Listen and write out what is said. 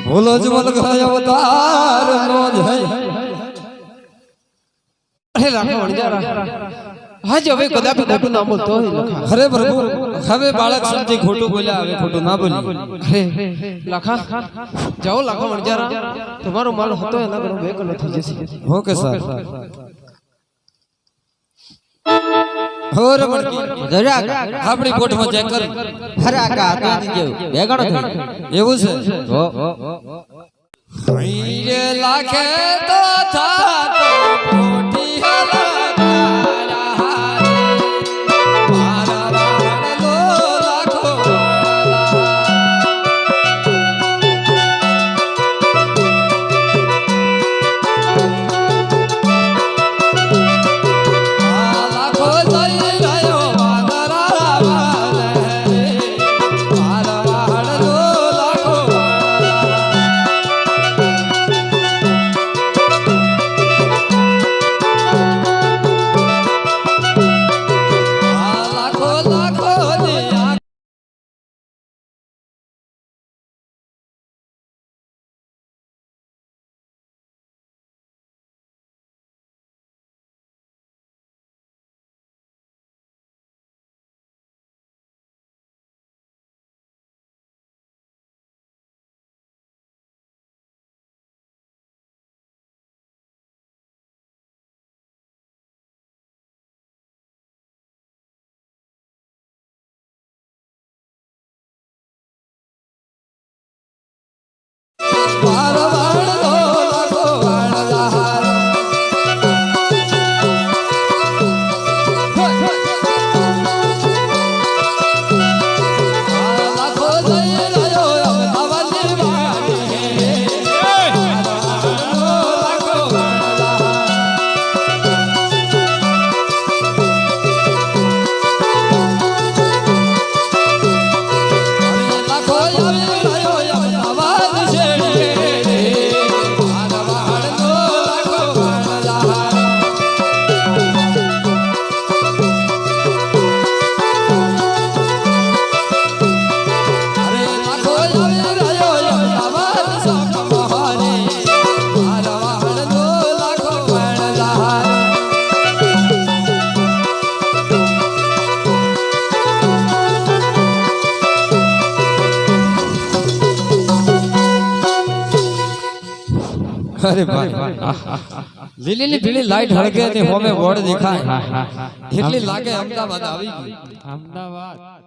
ભૂલો જ મલક અવતાર નો જય અરે રાખો વણજારા હાજ હવે કદાપી ખોટું ના બોલતો હોય લખા અરે પ્રભુ હવે બાળક સમજી ખોટું બોલ્યા હવે ખોટું ના બોલી અરે લખા જાઓ લખા વણજારા તમારો માલ હતો એના ઘણો બેક નથી જશે ઓકે સર હોર મણકી જરા આપણી કોઠમાં ચેક કરી હરા કા આતની જેવું બેગણો થઈ એવું છે હો હીરે લાખે તો થા તો કોઠી હલા મારા વાળનો લાખો લાખો લઈ ગયો મારા વાળને મારા વાળનો લાખો અરે ભાઈ લીલી ની પીળી લાઈટ હળગે ને હોમે બોર્ડ દેખાય એટલી લાગે અમદાવાદ આવી ગયું અમદાવાદ